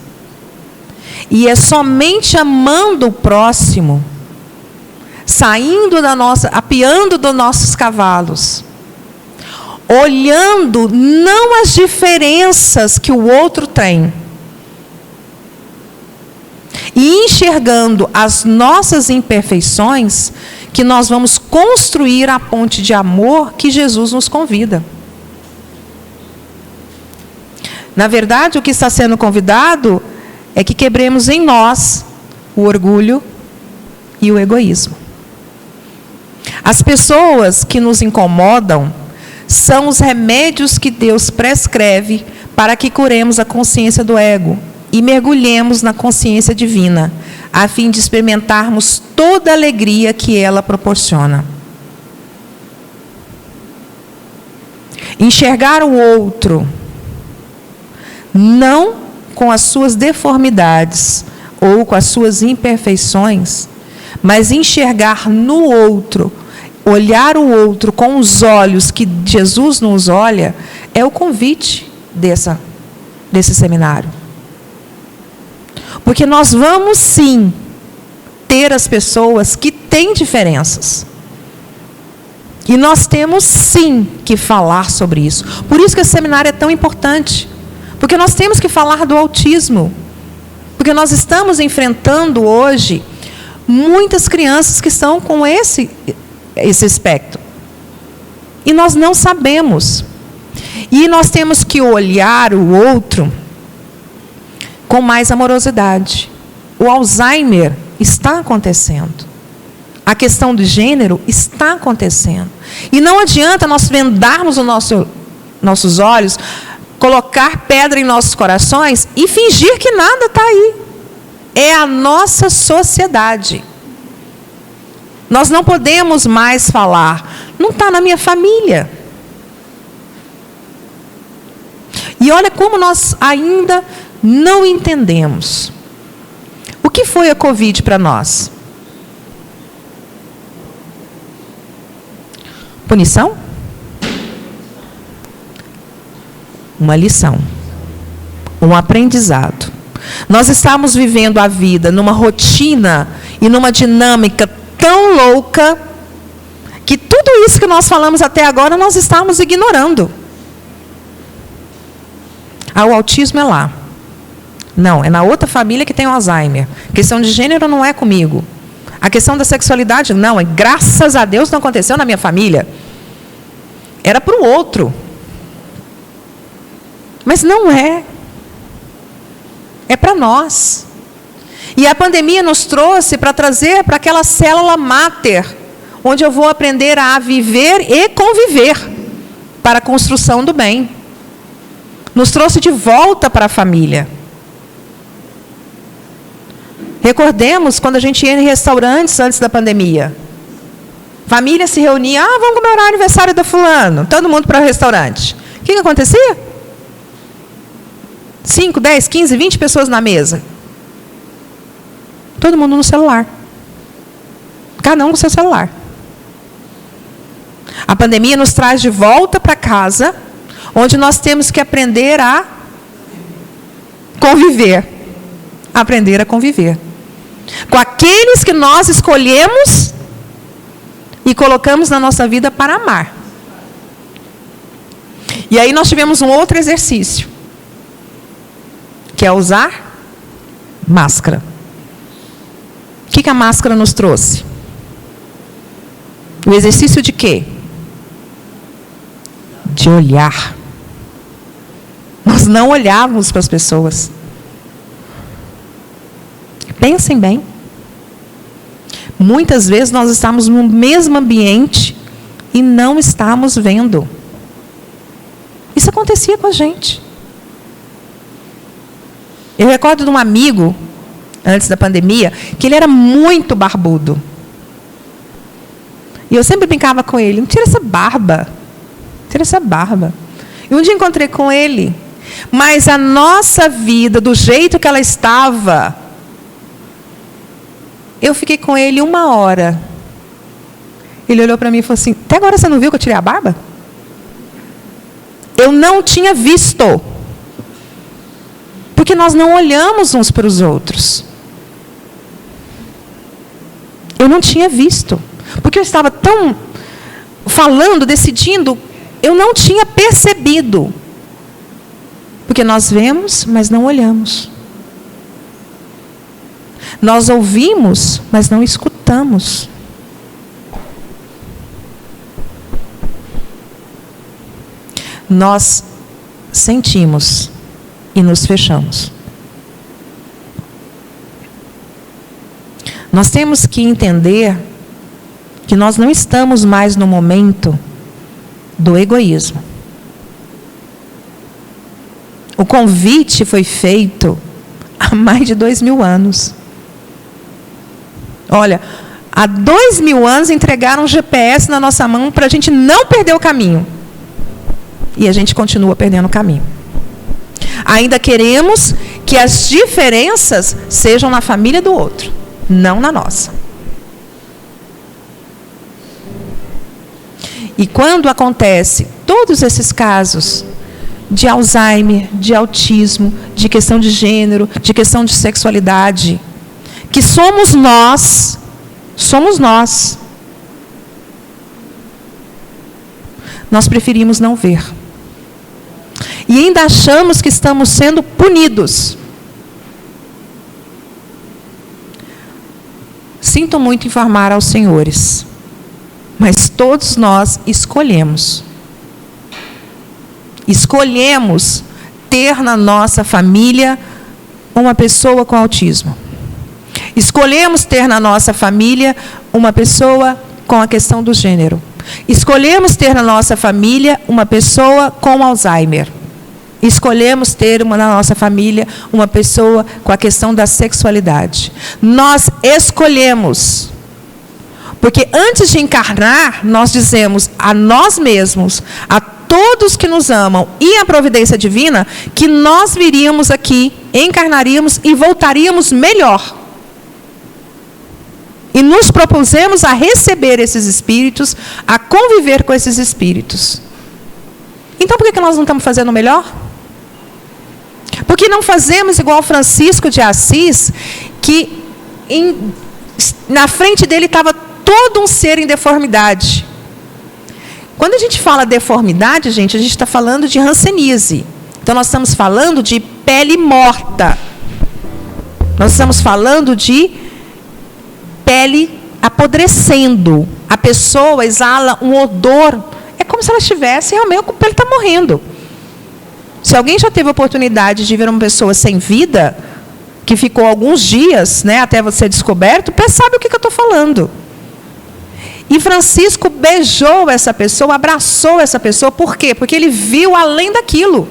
E é somente amando o próximo, apeando dos nossos cavalos, olhando não as diferenças que o outro tem, e enxergando as nossas imperfeições, que nós vamos construir a ponte de amor que Jesus nos convida. Na verdade, o que está sendo convidado é que quebremos em nós o orgulho e o egoísmo. As pessoas que nos incomodam são os remédios que Deus prescreve para que curemos a consciência do ego e mergulhemos na consciência divina, a fim de experimentarmos toda a alegria que ela proporciona. Enxergar o outro, não com as suas deformidades ou com as suas imperfeições, mas enxergar no outro, olhar o outro com os olhos que Jesus nos olha, é o convite desse seminário. Porque nós vamos sim ter as pessoas que têm diferenças. E nós temos sim que falar sobre isso. Por isso que esse seminário é tão importante. Porque nós temos que falar do autismo. Porque nós estamos enfrentando hoje muitas crianças que estão com esse espectro. E nós não sabemos. E nós temos que olhar o outro com mais amorosidade. O Alzheimer está acontecendo. A questão do gênero está acontecendo. E não adianta nós vendarmos os nossos olhos, colocar pedra em nossos corações e fingir que nada está aí. É a nossa sociedade. Nós não podemos mais falar, não está na minha família. E olha como nós ainda não entendemos. O que foi a Covid para nós? Punição? Uma lição. Um aprendizado. Nós estamos vivendo a vida numa rotina e numa dinâmica tão louca que tudo isso que nós falamos até agora nós estamos ignorando. O autismo é lá. Não, é na outra família que tem o Alzheimer. A questão de gênero não é comigo. A questão da sexualidade, não. Graças a Deus não aconteceu na minha família. Era para o outro. Mas não é. É para nós. E a pandemia nos trouxe para trazer para aquela célula máter, onde eu vou aprender a viver e conviver para a construção do bem. Nos trouxe de volta para a família. Recordemos quando a gente ia em restaurantes antes da pandemia. Família se reunia, vamos comemorar o aniversário da fulano. Todo mundo para o restaurante. O que acontecia? 5, 10, 15, 20 pessoas na mesa. Todo mundo no celular. Cada um com seu celular. A pandemia nos traz de volta para casa, onde nós temos que aprender a conviver. Aprender a conviver. Com aqueles que nós escolhemos e colocamos na nossa vida para amar. E aí nós tivemos um outro exercício, que é usar máscara. O que a máscara nos trouxe? O exercício de quê? De olhar. Nós não olhávamos para as pessoas. Pensem bem. Muitas vezes nós estamos no mesmo ambiente e não estamos vendo. Isso acontecia com a gente. Eu recordo de um amigo, antes da pandemia, que ele era muito barbudo. E eu sempre brincava com ele, não tira essa barba. Tira essa barba. E um dia encontrei com ele, mas a nossa vida, do jeito que ela estava, eu fiquei com ele 1 hora. Ele olhou para mim e falou assim, até agora você não viu que eu tirei a barba? Eu não tinha visto. Porque nós não olhamos uns para os outros. Eu não tinha visto. Porque eu estava tão falando, decidindo, eu não tinha percebido. Porque nós vemos, mas não olhamos. Nós ouvimos, mas não escutamos. Nós sentimos e nos fechamos. Nós temos que entender que nós não estamos mais no momento do egoísmo. O convite foi feito há mais de 2000 anos. Olha, há 2000 anos entregaram um GPS na nossa mão para a gente não perder o caminho. E a gente continua perdendo o caminho. Ainda queremos que as diferenças sejam na família do outro, não na nossa. E quando acontece todos esses casos de Alzheimer, de autismo, de questão de gênero, de questão de sexualidade, que somos nós, nós preferimos não ver. E ainda achamos que estamos sendo punidos. Sinto muito informar aos senhores, mas todos nós escolhemos. Escolhemos ter na nossa família uma pessoa com autismo. Escolhemos ter na nossa família uma pessoa com a questão do gênero. Escolhemos ter na nossa família uma pessoa com Alzheimer. Escolhemos ter na nossa família uma pessoa com a questão da sexualidade. Nós escolhemos. Porque antes de encarnar, nós dizemos a nós mesmos, a todos que nos amam e a providência divina, que nós viríamos aqui, encarnaríamos e voltaríamos melhor. E nos propusemos a receber esses espíritos, a conviver com esses espíritos. Então, por que nós não estamos fazendo melhor? Por que não fazemos igual Francisco de Assis, que na frente dele estava todo um ser em deformidade? Quando a gente fala deformidade, gente, a gente está falando de hanseníase. Então, nós estamos falando de pele morta. Nós estamos falando de pele apodrecendo. A pessoa exala um odor. É como se ela estivesse, realmente, a pele está morrendo. Se alguém já teve a oportunidade de ver uma pessoa sem vida, que ficou alguns dias, né, até ser descoberto, sabe o que eu estou falando. E Francisco beijou essa pessoa, abraçou essa pessoa. Por quê? Porque ele viu além daquilo.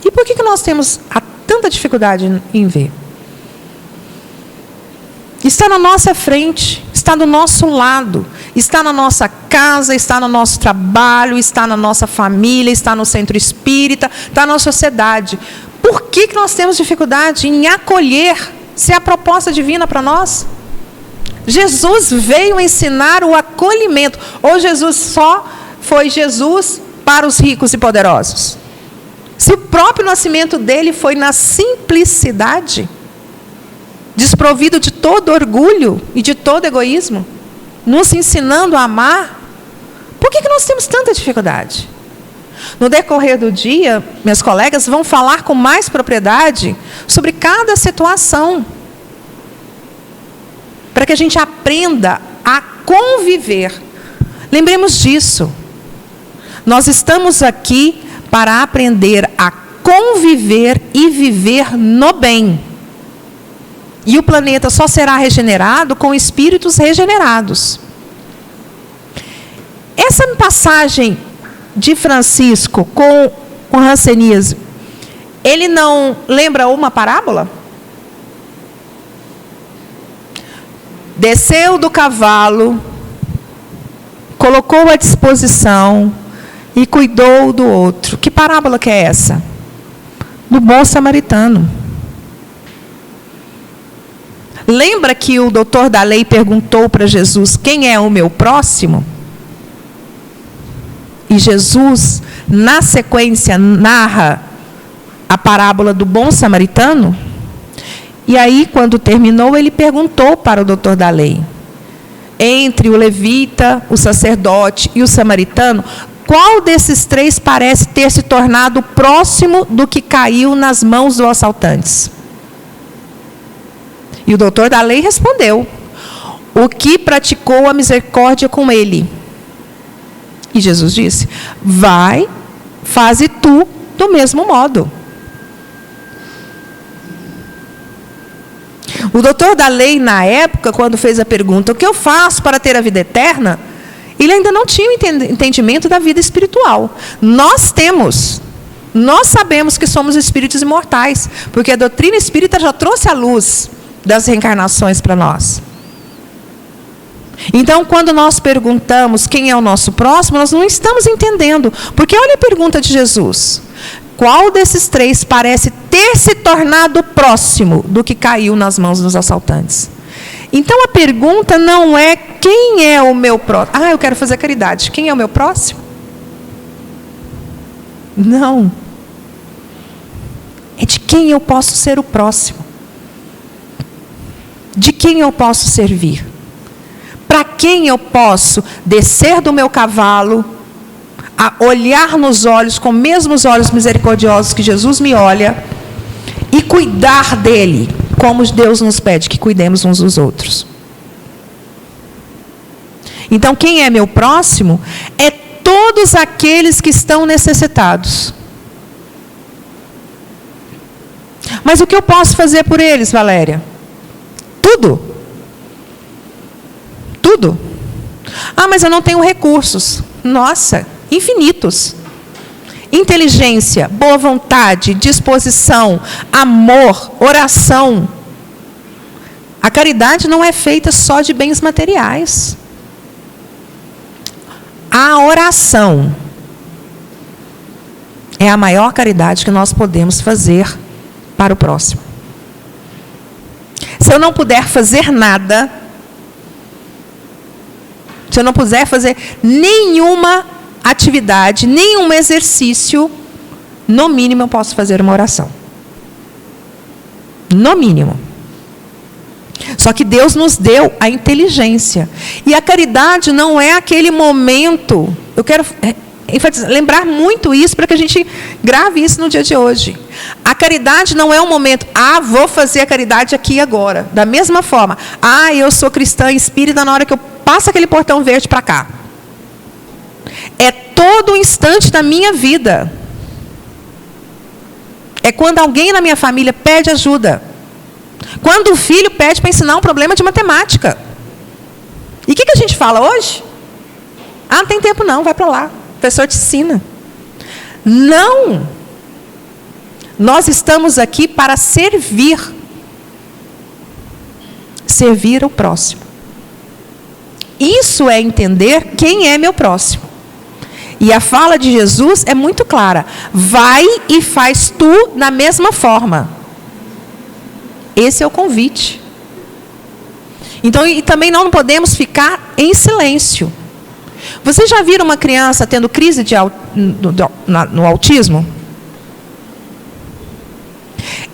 E por que nós temos tanta dificuldade em ver? Está na nossa frente, está do nosso lado, está na nossa casa, está no nosso trabalho, está na nossa família, está no centro espírita, está na sociedade. Por que nós temos dificuldade em acolher, se é a proposta divina para nós? Jesus veio ensinar o acolhimento. Ou Jesus só foi Jesus para os ricos e poderosos? Se o próprio nascimento dele foi na simplicidade, desprovido de todo orgulho e de todo egoísmo, nos ensinando a amar, por que nós temos tanta dificuldade? No decorrer do dia, minhas colegas vão falar com mais propriedade sobre cada situação, para que a gente aprenda a conviver. Lembremos disso. Nós estamos aqui para aprender a conviver e viver no bem. E o planeta só será regenerado com espíritos regenerados. Essa passagem de Francisco com o Hanseníase, ele não lembra uma parábola? Desceu do cavalo, colocou à disposição e cuidou do outro. Que parábola que é essa? Do bom samaritano. Lembra que o doutor da lei perguntou para Jesus: quem é o meu próximo? E Jesus, na sequência, narra a parábola do bom samaritano. E aí, quando terminou, ele perguntou para o doutor da lei: entre o levita, o sacerdote e o samaritano, qual desses três parece ter se tornado próximo do que caiu nas mãos dos assaltantes? E o doutor da lei respondeu: o que praticou a misericórdia com ele. E Jesus disse: vai, faze tu do mesmo modo. O doutor da lei, na época, quando fez a pergunta: o que eu faço para ter a vida eterna? Ele ainda não tinha o entendimento da vida espiritual. Nós temos. Nós sabemos que somos espíritos imortais, porque a doutrina espírita já trouxe a luz das reencarnações para nós. Então, quando nós perguntamos quem é o nosso próximo, nós não estamos entendendo. Porque olha a pergunta de Jesus: qual desses três parece ter se tornado próximo do que caiu nas mãos dos assaltantes? Então, a pergunta não é quem é o meu próximo. Ah, eu quero fazer caridade. Quem é o meu próximo? Não. É de quem eu posso ser o próximo. De quem eu posso servir. Para quem eu posso descer do meu cavalo, a olhar nos olhos, com os mesmos olhos misericordiosos que Jesus me olha, e cuidar dele, como Deus nos pede que cuidemos uns dos outros. Então, quem é meu próximo é todos aqueles que estão necessitados. Mas o que eu posso fazer por eles, Valéria? Tudo. Tudo. Ah, mas eu não tenho recursos. Nossa, infinitos. Inteligência, boa vontade, disposição, amor, oração. A caridade não é feita só de bens materiais. A oração é a maior caridade que nós podemos fazer para o próximo. Se eu não puder fazer nada, se eu não puder fazer nenhuma atividade, nenhum exercício, no mínimo eu posso fazer uma oração. No mínimo. Só que Deus nos deu a inteligência. E a caridade não é aquele momento. Eu quero lembrar muito isso para que a gente grave isso no dia de hoje. A caridade não é um momento: ah, vou fazer a caridade aqui e agora. Da mesma forma, ah, eu sou cristã espírita na hora que eu passo aquele portão verde para cá. É todo o instante da minha vida. É quando alguém na minha família pede ajuda. Quando o filho pede para ensinar um problema de matemática. E o que a gente fala hoje? Ah, não tem tempo não, vai para lá. O professor te ensina. Não. Nós estamos aqui para servir. Servir o próximo. Isso é entender quem é meu próximo. E a fala de Jesus é muito clara. Vai e faz tu da mesma forma. Esse é o convite. Então, e também não podemos ficar em silêncio. Vocês já viram uma criança tendo crise no autismo?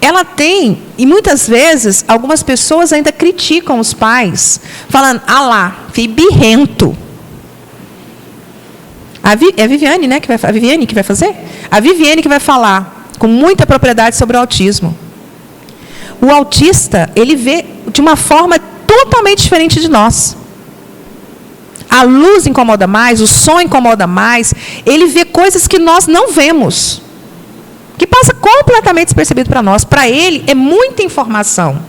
Ela tem, e muitas vezes, algumas pessoas ainda criticam os pais, falando, lá, filho birrento. É a Viviane, né, a Viviane que vai fazer? A Viviane que vai falar com muita propriedade sobre o autismo. O autista, ele vê de uma forma totalmente diferente de nós. A luz incomoda mais, o som incomoda mais, ele vê coisas que nós não vemos, que passa completamente despercebido para nós. Para ele, é muita informação.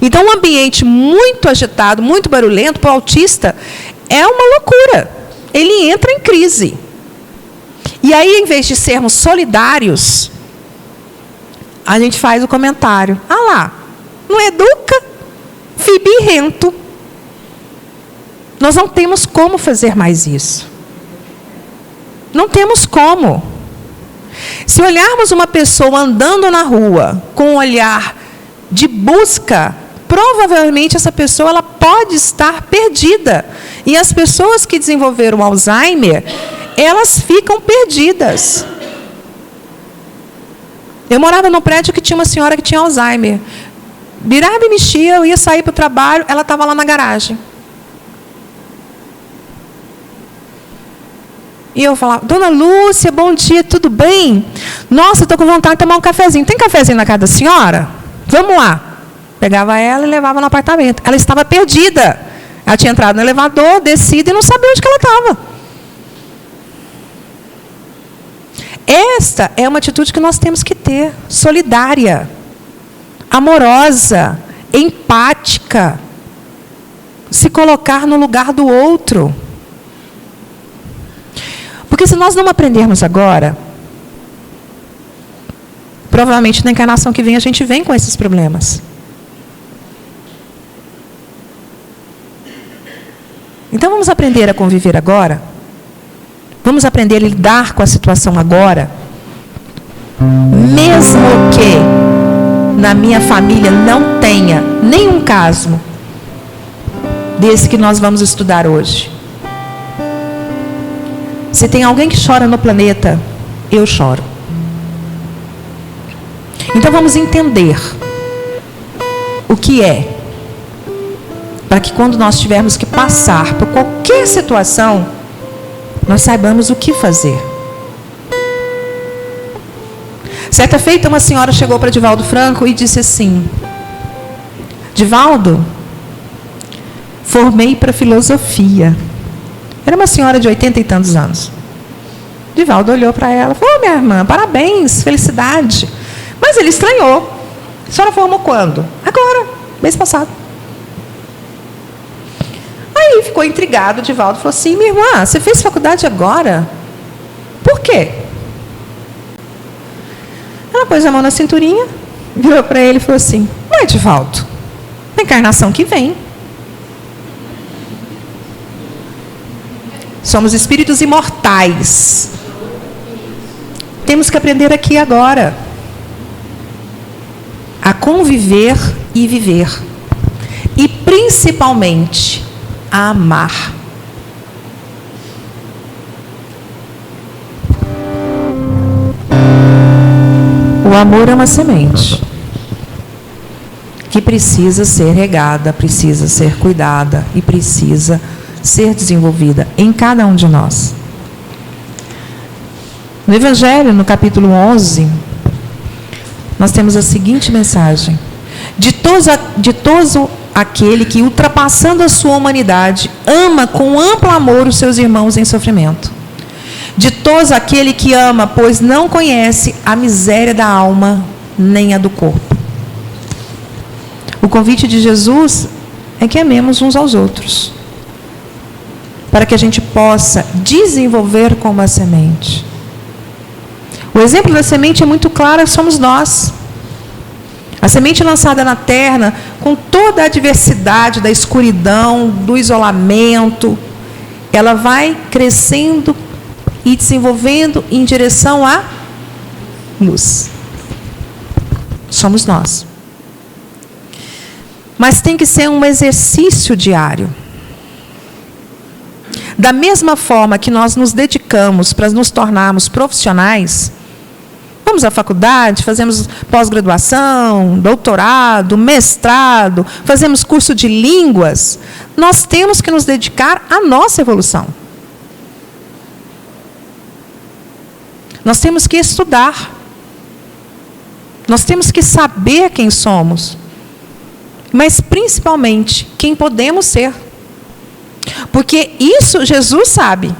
Então, um ambiente muito agitado, muito barulhento, para o autista, é uma loucura. Ele entra em crise. E aí, em vez de sermos solidários, a gente faz o comentário. Lá, não educa, filho birrento. Nós não temos como fazer mais isso. Não temos como. Se olharmos uma pessoa andando na rua com um olhar de busca, provavelmente essa pessoa ela pode estar perdida. E as pessoas que desenvolveram Alzheimer, elas ficam perdidas. Eu morava num prédio que tinha uma senhora que tinha Alzheimer. Virava e mexia, eu ia sair para o trabalho, ela estava lá na garagem. E eu falava, dona Lúcia, bom dia, tudo bem? Nossa, estou com vontade de tomar um cafezinho. Tem cafezinho na casa da senhora? Vamos lá. Pegava ela e levava no apartamento. Ela estava perdida. Ela tinha entrado no elevador, descido e não sabia onde que ela estava. Esta é uma atitude que nós temos que ter. Solidária, amorosa, empática. Se colocar no lugar do outro. Porque se nós não aprendermos agora, provavelmente na encarnação que vem a gente vem com esses problemas. Então vamos aprender a conviver agora? Vamos aprender a lidar com a situação agora? Mesmo que na minha família não tenha nenhum caso desse que nós vamos estudar hoje. Se tem alguém que chora no planeta, eu choro. Então vamos entender o que é, para que quando nós tivermos que passar por qualquer situação, nós saibamos o que fazer. Certa feita, uma senhora chegou para Divaldo Franco e disse assim: Divaldo, formei para filosofia. Era uma senhora de 80 e tantos anos. Divaldo olhou para ela e falou: minha irmã, parabéns, felicidade. Mas ele estranhou. A senhora formou quando? Agora, mês passado. Aí ficou intrigado, Divaldo falou assim: minha irmã, você fez faculdade agora? Por quê? Ela pôs a mão na cinturinha, virou para ele e falou assim: não é, Divaldo, na encarnação que vem. Somos espíritos imortais. Temos que aprender aqui agora a conviver e viver. E principalmente a amar. O amor é uma semente que precisa ser regada, precisa ser cuidada e precisa ser desenvolvida em cada um de nós. No Evangelho, no capítulo 11, nós temos a seguinte mensagem: ditoso aquele que, ultrapassando a sua humanidade, ama com amplo amor os seus irmãos em sofrimento. Ditoso aquele que ama, pois não conhece a miséria da alma, nem a do corpo. O convite de Jesus é que amemos uns aos outros, para que a gente possa desenvolver como a semente. O exemplo da semente é muito claro, somos nós. A semente lançada na terra, com toda a adversidade da escuridão, do isolamento, ela vai crescendo e desenvolvendo em direção à luz. Somos nós. Mas tem que ser um exercício diário. Da mesma forma que nós nos dedicamos para nos tornarmos profissionais, vamos à faculdade, fazemos pós-graduação, doutorado, mestrado, fazemos curso de línguas, nós temos que nos dedicar à nossa evolução. Nós temos que estudar. Nós temos que saber quem somos. Mas, principalmente, quem podemos ser. Porque isso Jesus sabe.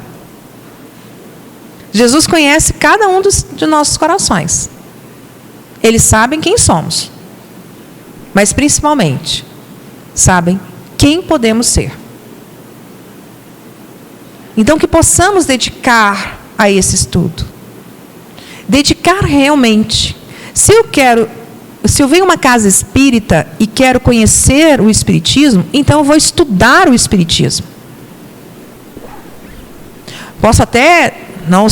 Jesus conhece cada um de nossos corações. Eles sabem quem somos. Mas, principalmente, sabem quem podemos ser. Então, que possamos dedicar a esse estudo. Dedicar realmente. Se eu venho a uma casa espírita e quero conhecer o espiritismo, então eu vou estudar o espiritismo. Posso até não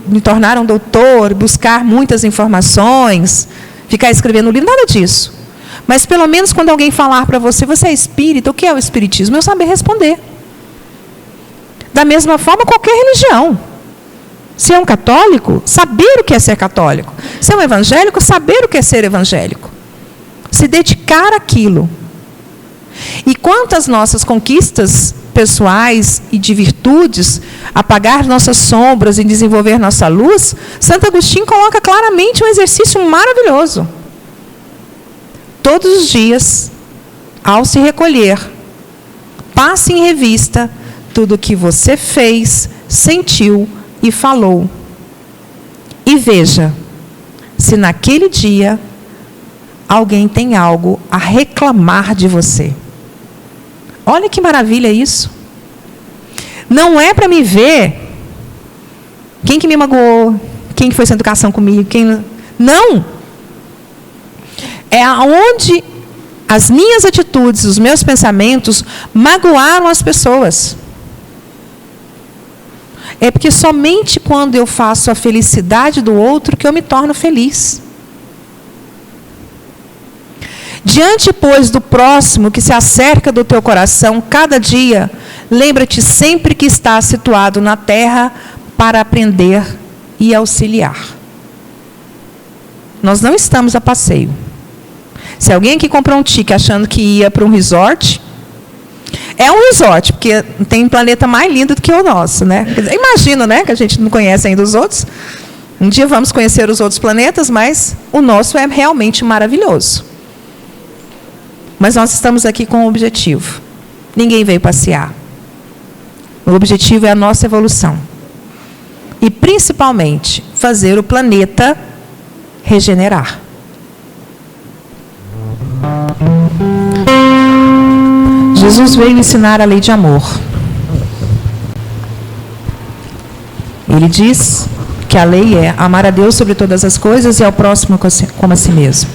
me tornar um doutor, buscar muitas informações, ficar escrevendo livro, nada disso. Mas pelo menos quando alguém falar para você, você é espírita, o que é o espiritismo? Eu saber responder. Da mesma forma, qualquer religião. Se é um católico, saber o que é ser católico. Se é um evangélico, saber o que é ser evangélico. Se dedicar àquilo. E quanto às nossas conquistas pessoais e de virtudes, apagar nossas sombras e desenvolver nossa luz, Santo Agostinho coloca claramente um exercício maravilhoso. Todos os dias, ao se recolher, passe em revista tudo o que você fez, sentiu e falou. E veja se naquele dia alguém tem algo a reclamar de você. Olha que maravilha isso. Não é para me ver quem que me magoou, quem que foi sem educação comigo, não. É aonde as minhas atitudes, os meus pensamentos magoaram as pessoas. É porque somente quando eu faço a felicidade do outro que eu me torno feliz. Diante, pois, do próximo que se acerca do teu coração, cada dia, lembra-te sempre que estás situado na terra para aprender e auxiliar. Nós não estamos a passeio. Se alguém aqui comprou um ticket achando que ia para um resort, é um resort, porque tem planeta mais lindo do que o nosso, né? Imagina, né, que a gente não conhece ainda os outros. Um dia vamos conhecer os outros planetas, mas o nosso é realmente maravilhoso. Mas nós estamos aqui com um objetivo. Ninguém veio passear. O objetivo é a nossa evolução. E, principalmente, fazer o planeta regenerar. Jesus veio ensinar a lei de amor. Ele diz que a lei é amar a Deus sobre todas as coisas e ao próximo como a si mesmo.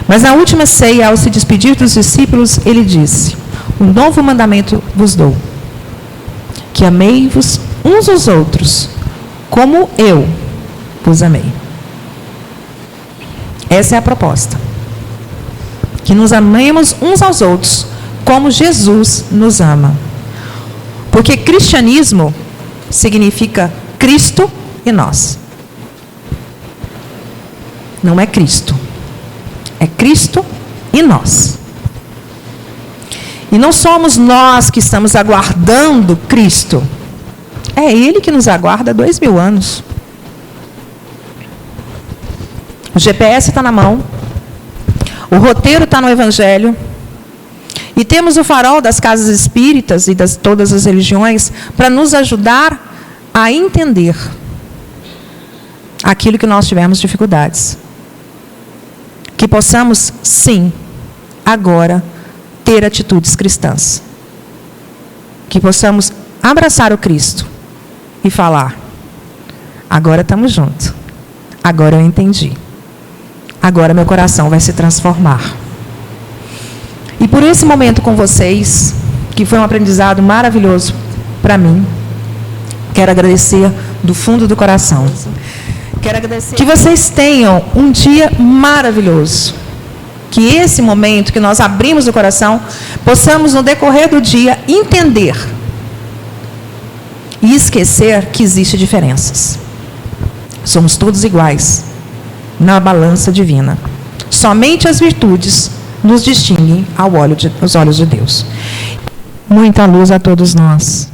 Mas na última ceia, ao se despedir dos discípulos, ele disse: um novo mandamento vos dou, que amei-vos uns aos outros, como eu vos amei. Essa é a proposta. Que nos amemos uns aos outros, como Jesus nos ama. Porque cristianismo significa Cristo e nós. Não é Cristo. É Cristo e nós. E não somos nós que estamos aguardando Cristo. É Ele que nos aguarda há 2000 anos. O GPS está na mão. O roteiro está no Evangelho. E temos o farol das casas espíritas e de todas as religiões para nos ajudar a entender aquilo que nós tivemos dificuldades. Que possamos, sim, agora, ter atitudes cristãs. Que possamos abraçar o Cristo e falar: agora estamos juntos. Agora eu entendi. agora meu coração vai se transformar. E por esse momento com vocês, que foi um aprendizado maravilhoso para mim, quero agradecer do fundo do coração. Quero agradecer que vocês tenham um dia maravilhoso. Que esse momento que nós abrimos o coração, possamos no decorrer do dia entender e esquecer que existem diferenças. Somos todos iguais na balança divina. Somente as virtudes nos distinguem aos olhos de Deus. Muita luz a todos nós.